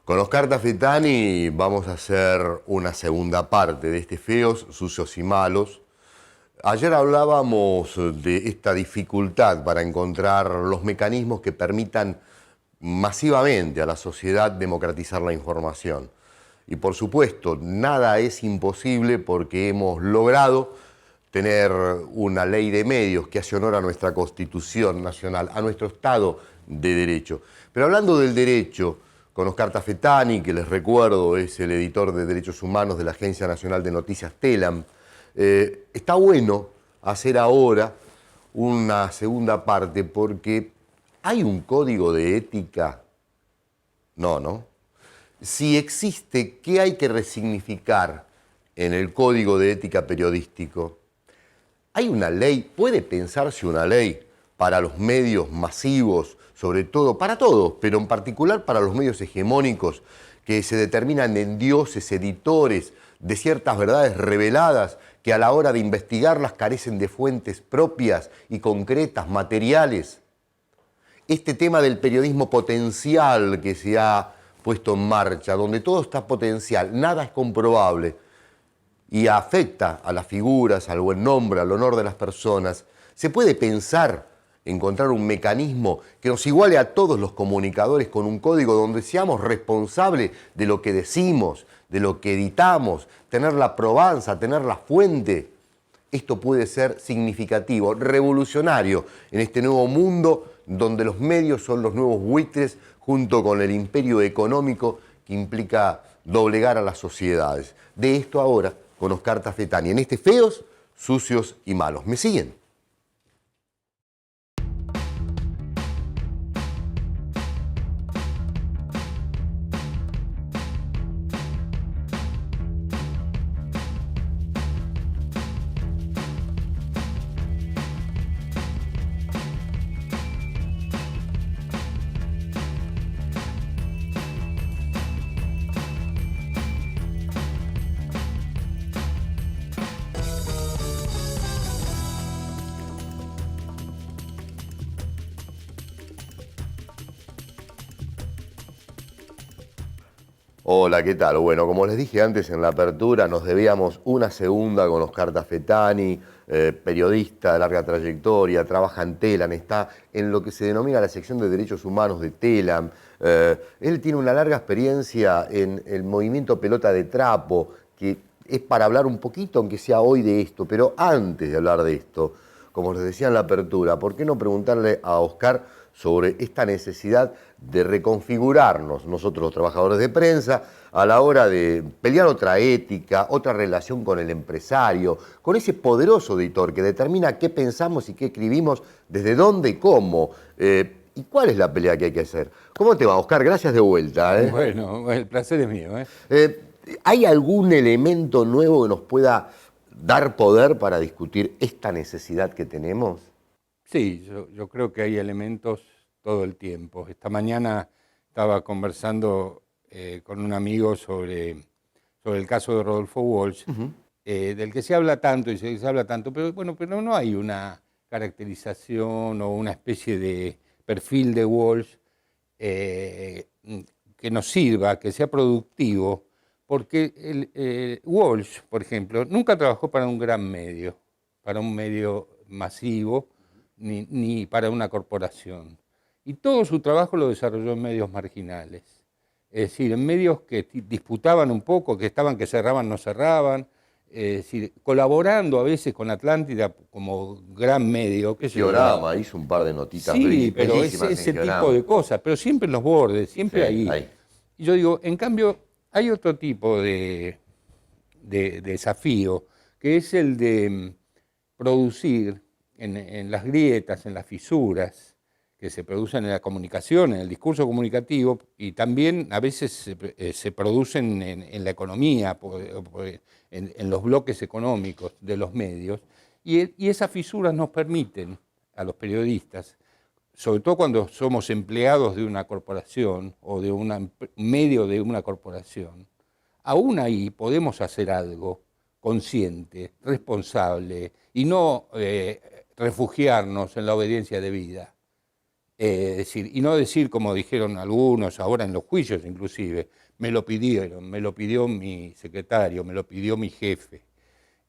Con Oscar Tafetani vamos a hacer una segunda parte de este Feos, Sucios y Malos. Ayer hablábamos de esta dificultad para encontrar los mecanismos que permitan masivamente a la sociedad democratizar la información. Y por supuesto, nada es imposible porque hemos logrado tener una ley de medios que hace honor a nuestra Constitución Nacional, a nuestro Estado de Derecho. Pero hablando del derecho, con Oscar Tafetani, que les recuerdo es el editor de Derechos Humanos de la Agencia Nacional de Noticias TELAM, está bueno hacer ahora una segunda parte porque ¿hay un código de ética? No. Si existe, ¿qué hay que resignificar en el código de ética periodístico? ¿Hay una ley? ¿Puede pensarse una ley para los medios masivos, sobre todo, para todos, pero en particular para los medios hegemónicos que se determinan en dioses, editores de ciertas verdades reveladas que a la hora de investigarlas carecen de fuentes propias y concretas, materiales? Este tema del periodismo potencial que se ha puesto en marcha, donde todo está potencial, nada es comprobable y afecta a las figuras, al buen nombre, al honor de las personas, ¿se puede pensar encontrar un mecanismo que nos iguale a todos los comunicadores con un código donde seamos responsables de lo que decimos, de lo que editamos, tener la probanza, tener la fuente? Esto puede ser significativo, revolucionario en este nuevo mundo donde los medios son los nuevos buitres junto con el imperio económico que implica doblegar a las sociedades. De esto ahora con Oscar Tafetani en este Feos, Sucios y Malos. ¿Me siguen? Hola, ¿qué tal? Bueno, como les dije antes en la apertura, nos debíamos una segunda con Oscar Tafetani, periodista de larga trayectoria, trabaja en TELAM, está en lo que se denomina la sección de Derechos Humanos de TELAM. Él tiene una larga experiencia en el movimiento Pelota de Trapo, que es para hablar un poquito, aunque sea hoy, de esto. Pero antes de hablar de esto, como les decía en la apertura, ¿por qué no preguntarle a Oscar sobre esta necesidad de reconfigurarnos nosotros los trabajadores de prensa a la hora de pelear otra ética, otra relación con el empresario, con ese poderoso editor que determina qué pensamos y qué escribimos, desde dónde y cómo, y cuál es la pelea que hay que hacer? ¿Cómo te va, Oscar? Gracias de vuelta. Bueno, el placer es mío. ¿Hay algún elemento nuevo que nos pueda dar poder para discutir esta necesidad que tenemos? Sí, yo creo que hay elementos todo el tiempo. Esta mañana estaba conversando con un amigo sobre el caso de Rodolfo Walsh, del que se habla tanto y se habla tanto, pero bueno, pero no hay una caracterización o una especie de perfil de Walsh que nos sirva, que sea productivo, porque Walsh, por ejemplo, nunca trabajó para un gran medio, para un medio masivo, ni para una corporación. Y todo su trabajo lo desarrolló en medios marginales. Es decir, en medios que disputaban un poco, que cerraban, no cerraban. Es decir, colaborando a veces con Atlántida como gran medio. Georama hizo un par de notitas sí, pero bellísimas ese en tipo Georama. de cosas, pero siempre en los bordes, siempre Sí, ahí. Y yo digo, en cambio, hay otro tipo de desafío, que es el de producir en las grietas, en las fisuras que se producen en la comunicación, en el discurso comunicativo, y también a veces se producen en la economía, en los bloques económicos de los medios, y esas fisuras nos permiten a los periodistas, sobre todo cuando somos empleados de una corporación o de un medio de una corporación, aún ahí podemos hacer algo consciente, responsable, y no refugiarnos en la obediencia debida. Decir, y no decir como dijeron algunos ahora en los juicios inclusive, me lo pidieron, me lo pidió mi secretario, me lo pidió mi jefe,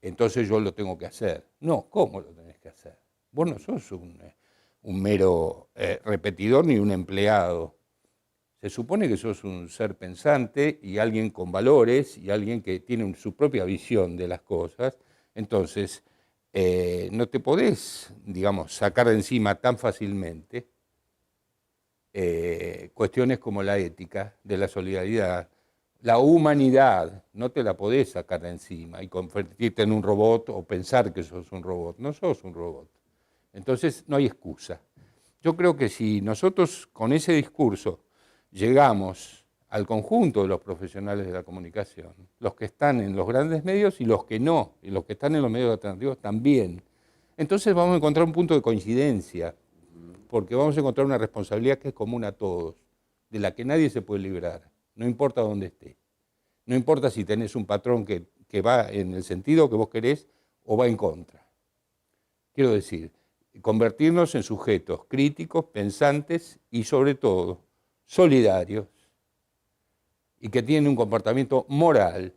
entonces yo lo tengo que hacer. No, ¿cómo lo tenés que hacer? Vos no sos un mero repetidor ni un empleado. Se supone que sos un ser pensante y alguien con valores y alguien que tiene su propia visión de las cosas. Entonces, no te podés, digamos, sacar de encima tan fácilmente cuestiones como la ética, de la solidaridad, la humanidad, no te la podés sacar de encima y convertirte en un robot o pensar que sos un robot. No sos un robot. Entonces, no hay excusa. Yo creo que si nosotros con ese discurso llegamos al conjunto de los profesionales de la comunicación, los que están en los grandes medios y los que no, y los que están en los medios alternativos también, entonces vamos a encontrar un punto de coincidencia, porque vamos a encontrar una responsabilidad que es común a todos, de la que nadie se puede librar, no importa dónde esté. No importa si tenés un patrón que va en el sentido que vos querés o va en contra. Quiero decir, convertirnos en sujetos críticos, pensantes y sobre todo solidarios y que tienen un comportamiento moral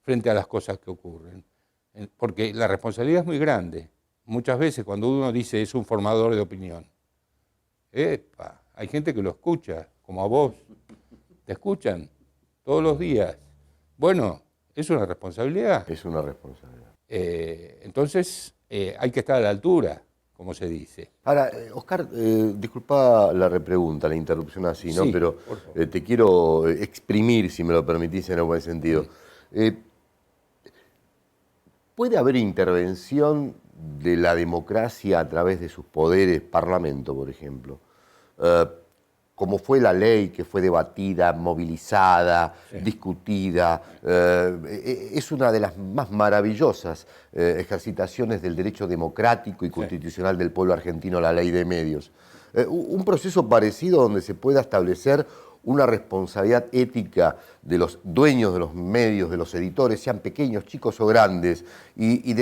frente a las cosas que ocurren. Porque la responsabilidad es muy grande. Muchas veces cuando uno dice es un formador de opinión, hay gente que lo escucha, como a vos, te escuchan todos los días. Bueno, es una responsabilidad. Es una responsabilidad. Entonces hay que estar a la altura, como se dice. Ahora, Oscar, disculpa la repregunta, la interrupción así, ¿no? Sí, Pero te quiero exprimir, si me lo permitís, en un buen sentido. ¿Puede haber intervención de la democracia a través de sus poderes, parlamento, por ejemplo? Como fue la ley que fue debatida, movilizada, sí, discutida, es una de las más maravillosas ejercitaciones del derecho democrático y constitucional, sí, del pueblo argentino, la ley de medios. Un proceso parecido donde se pueda establecer una responsabilidad ética de los dueños de los medios, de los editores, sean pequeños, chicos o grandes, y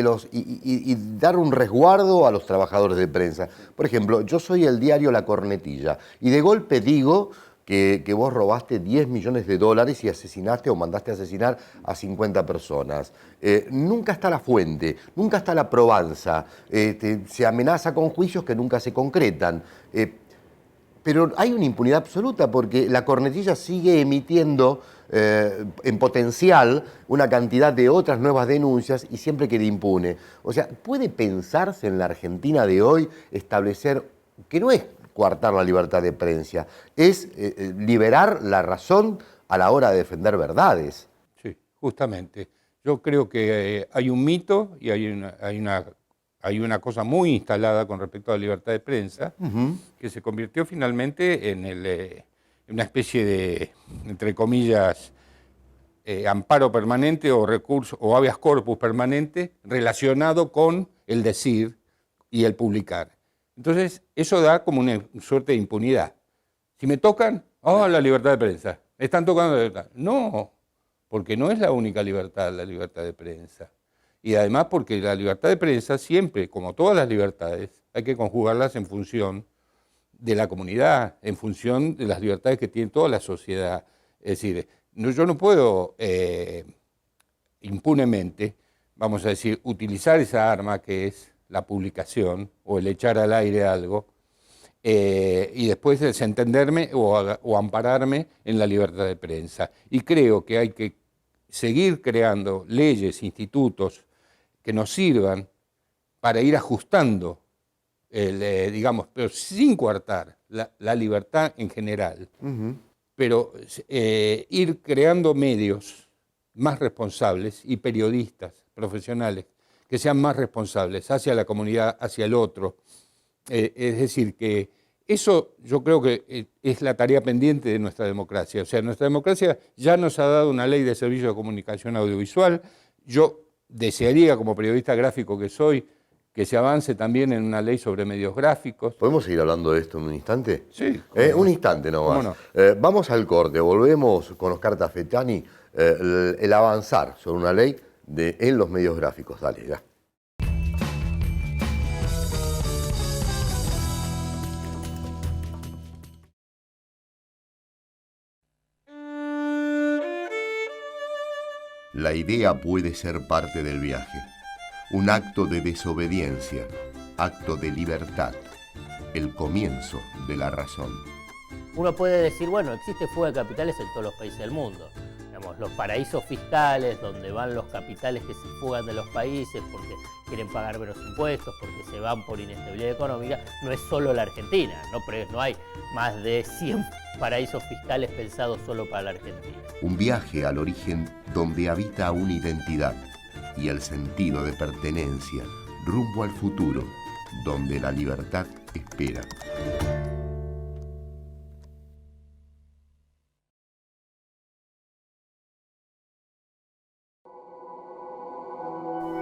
dar un resguardo a los trabajadores de prensa. Por ejemplo, yo soy el diario La Cornetilla, y de golpe digo que vos robaste 10 millones de dólares y asesinaste o mandaste a asesinar a 50 personas. Nunca está la fuente, nunca está la probanza, se amenaza con juicios que nunca se concretan. Pero hay una impunidad absoluta porque La Cornetilla sigue emitiendo en potencial una cantidad de otras nuevas denuncias y siempre queda impune. O sea, ¿puede pensarse en la Argentina de hoy establecer que no es coartar la libertad de prensa, es liberar la razón a la hora de defender verdades? Sí, justamente. Yo creo que hay un mito y hay una cosa muy instalada con respecto a la libertad de prensa, que se convirtió finalmente en una especie de, entre comillas, amparo permanente o recurso o habeas corpus permanente relacionado con el decir y el publicar. Entonces, eso da como una suerte de impunidad. Si me tocan, la libertad de prensa. ¿Me están tocando la libertad? No, porque no es la única libertad, la libertad de prensa. Y además porque la libertad de prensa siempre, como todas las libertades, hay que conjugarlas en función de la comunidad, en función de las libertades que tiene toda la sociedad. Es decir, yo no puedo impunemente, vamos a decir, utilizar esa arma que es la publicación o el echar al aire algo y después desentenderme o ampararme en la libertad de prensa. Y creo que hay que seguir creando leyes, institutos, que nos sirvan para ir ajustando, digamos, pero sin coartar la libertad en general, pero ir creando medios más responsables y periodistas profesionales que sean más responsables hacia la comunidad, hacia el otro. Es decir, que eso yo creo que es la tarea pendiente de nuestra democracia. O sea, nuestra democracia ya nos ha dado una ley de servicio de comunicación audiovisual. Yo desearía, como periodista gráfico que soy, que se avance también en una ley sobre medios gráficos. ¿Podemos seguir hablando de esto en un instante? Sí. Un instante nomás. ¿Cómo no? Vamos al corte, volvemos con Oscar Tafetani, el avanzar sobre una ley en los medios gráficos. Dale, ya. La idea puede ser parte del viaje, un acto de desobediencia, acto de libertad, el comienzo de la razón. Uno puede decir, bueno, existe fuga de capitales en todos los países del mundo. Digamos, los paraísos fiscales, donde van los capitales que se fugan de los países porque quieren pagar menos impuestos, porque se van por inestabilidad económica, no es solo la Argentina, no hay más de 100 paraísos fiscales pensados solo para la Argentina. Un viaje al origen donde habita una identidad y el sentido de pertenencia rumbo al futuro, donde la libertad espera.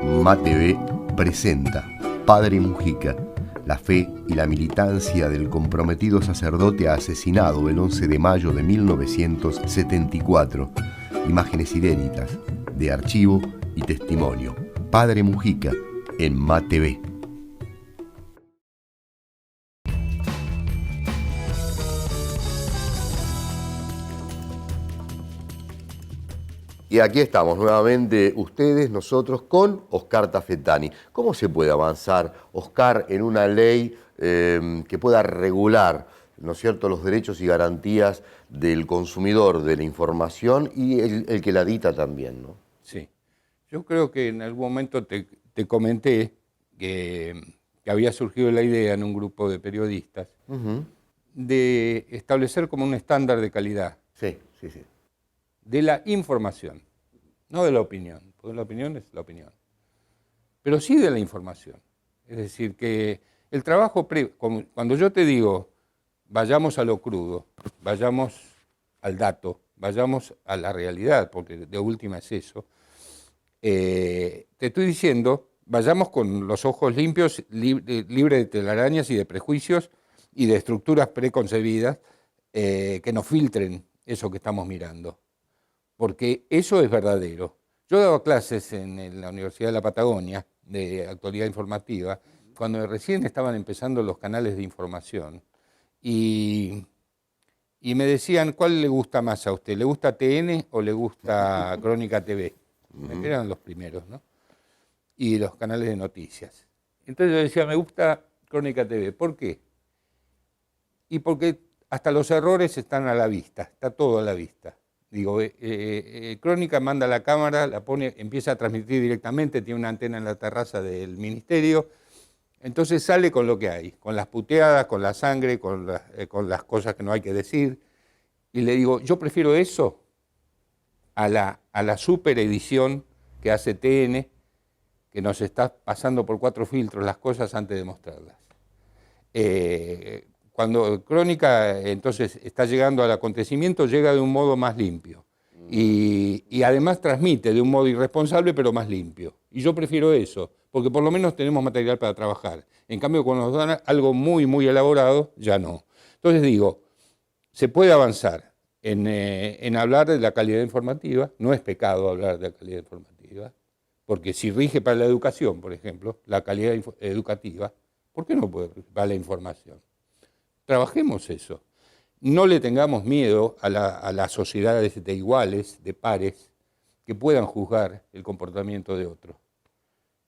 MATV presenta Padre Mujica, la fe y la militancia del comprometido sacerdote asesinado el 11 de mayo de 1974. Imágenes inéditas de archivo y testimonio. Padre Mujica en MATV. Y aquí estamos nuevamente ustedes, nosotros, con Oscar Tafetani. ¿Cómo se puede avanzar, Oscar, en una ley que pueda regular, ¿no es cierto?, los derechos y garantías del consumidor de la información y el que la dita también, ¿no? Sí. Yo creo que en algún momento te comenté que había surgido la idea en un grupo de periodistas de establecer como un estándar de calidad. Sí. De la información, no de la opinión, porque la opinión es la opinión, pero sí de la información. Es decir, que el trabajo, cuando yo te digo, vayamos a lo crudo, vayamos al dato, vayamos a la realidad, porque de última es eso, te estoy diciendo, vayamos con los ojos limpios, libres de telarañas y de prejuicios y de estructuras preconcebidas que nos filtren eso que estamos mirando. Porque eso es verdadero. Yo he dado clases en la Universidad de la Patagonia, de actualidad informativa, cuando recién estaban empezando los canales de información, y me decían, ¿cuál le gusta más a usted? ¿Le gusta TN o le gusta Crónica TV? Eran los primeros, ¿no? Y los canales de noticias. Entonces yo decía, me gusta Crónica TV. ¿Por qué? Y porque hasta los errores están a la vista, está todo a la vista. Digo, Crónica manda la cámara, la pone, empieza a transmitir directamente, tiene una antena en la terraza del ministerio, entonces sale con lo que hay, con las puteadas, con la sangre, con las cosas que no hay que decir. Y le digo, yo prefiero eso a la super edición que hace TN, que nos está pasando por 4 filtros las cosas antes de mostrarlas. Cuando Crónica entonces está llegando al acontecimiento, llega de un modo más limpio y además transmite de un modo irresponsable pero más limpio. Y yo prefiero eso, porque por lo menos tenemos material para trabajar. En cambio, cuando nos dan algo muy, muy elaborado, ya no. Entonces digo, se puede avanzar en hablar de la calidad informativa, no es pecado hablar de la calidad informativa, porque si rige para la educación, por ejemplo, la calidad educativa, ¿por qué no puede para la información? Trabajemos eso. No le tengamos miedo a las sociedades de iguales, de pares, que puedan juzgar el comportamiento de otro.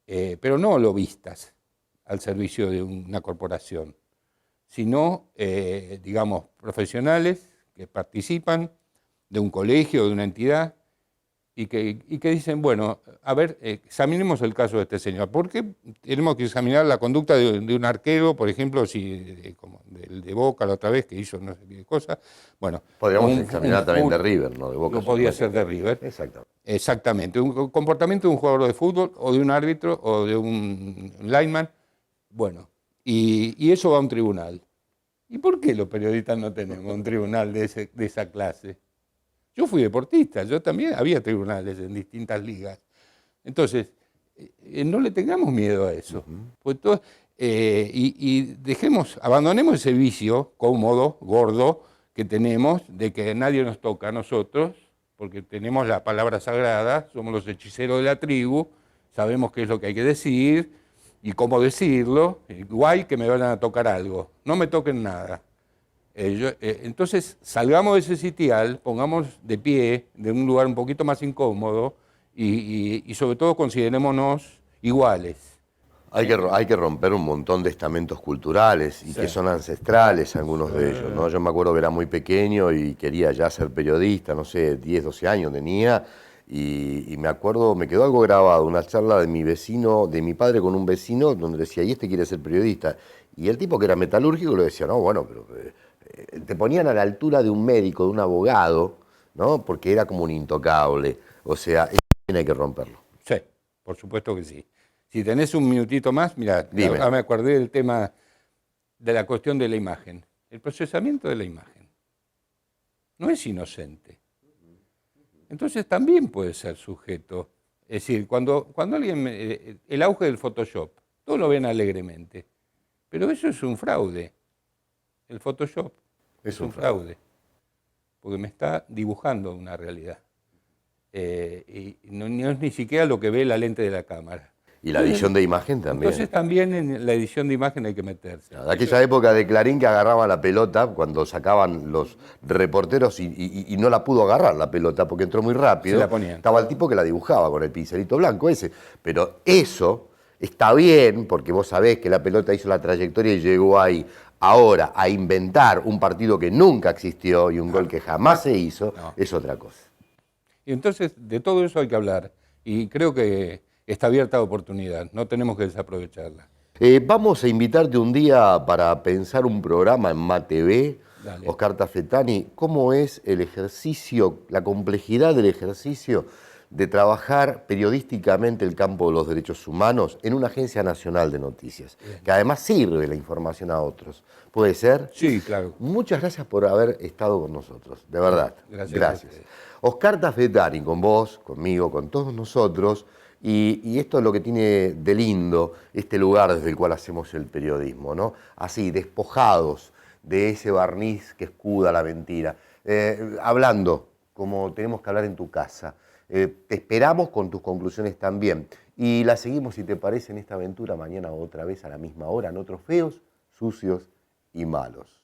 Pero no lobistas al servicio de una corporación, sino, digamos, profesionales que participan de un colegio, de una entidad, y que dicen, bueno, a ver, examinemos el caso de este señor. ¿Por qué tenemos que examinar la conducta de un arquero, por ejemplo, como el de Boca la otra vez, que hizo no sé qué cosa? Bueno, podríamos examinar también de River, ¿no? De Boca. No podía ser de River. Exactamente. Exactamente. Un comportamiento de un jugador de fútbol, o de un árbitro, o de un lineman. Bueno, y eso va a un tribunal. ¿Y por qué los periodistas no tenemos un tribunal de esa clase? Yo fui deportista, yo también había tribunales en distintas ligas. Entonces, no le tengamos miedo a eso. Pues abandonemos ese vicio cómodo, gordo, que tenemos de que nadie nos toca a nosotros, porque tenemos la palabra sagrada, somos los hechiceros de la tribu, sabemos qué es lo que hay que decir y cómo decirlo. Guay que me vayan a tocar algo, no me toquen nada. Entonces, salgamos de ese sitial, pongamos de pie, de un lugar un poquito más incómodo, y sobre todo considerémonos iguales. Hay que romper un montón de estamentos culturales y Sí. que son ancestrales algunos de ellos, ¿no? Yo me acuerdo que era muy pequeño y quería ya ser periodista, no sé, 10, 12 años tenía, y me acuerdo, me quedó algo grabado, una charla de mi vecino, de mi padre con un vecino, donde decía, y este quiere ser periodista. Y el tipo que era metalúrgico le decía, no, bueno, pero te ponían a la altura de un médico, de un abogado, ¿no? Porque era como un intocable. O sea, eso también hay que romperlo. Sí, por supuesto que sí. Si tenés un minutito más, mira, Dime. ahora me acordé del tema de la cuestión de la imagen. El procesamiento de la imagen no es inocente. Entonces también puede ser sujeto. Es decir, cuando alguien, el auge del Photoshop, todos lo ven alegremente, pero eso es un fraude. El Photoshop es un fraude, porque me está dibujando una realidad. Y no es ni siquiera lo que ve la lente de la cámara. Y la edición de imagen también. Entonces también en la edición de imagen hay que meterse. De aquella época de Clarín que agarraba la pelota cuando sacaban los reporteros y no la pudo agarrar la pelota porque entró muy rápido. Se la ponían. Estaba el tipo que la dibujaba con el pincelito blanco ese. Pero eso está bien porque vos sabés que la pelota hizo la trayectoria y llegó ahí. Ahora, a inventar un partido que nunca existió y un gol que jamás se hizo, es otra cosa. Y entonces de todo eso hay que hablar. Y creo que está abierta la oportunidad, no tenemos que desaprovecharla. Vamos a invitarte un día para pensar un programa en MATV, Dale. Oscar Tafetani, cómo es el ejercicio, la complejidad del ejercicio de trabajar periodísticamente el campo de los derechos humanos en una agencia nacional de noticias, que además sirve la información a otros. ¿Puede ser? Sí, claro. Muchas gracias por haber estado con nosotros, de verdad. Gracias a ustedes. Oscar Tafetani, con vos, conmigo, con todos nosotros, y esto es lo que tiene de lindo este lugar desde el cual hacemos el periodismo, ¿no? Así, despojados de ese barniz que escuda la mentira, hablando como tenemos que hablar en tu casa. Te esperamos con tus conclusiones también. Y la seguimos, si te parece, en esta aventura mañana otra vez a la misma hora, en otros feos, sucios y malos.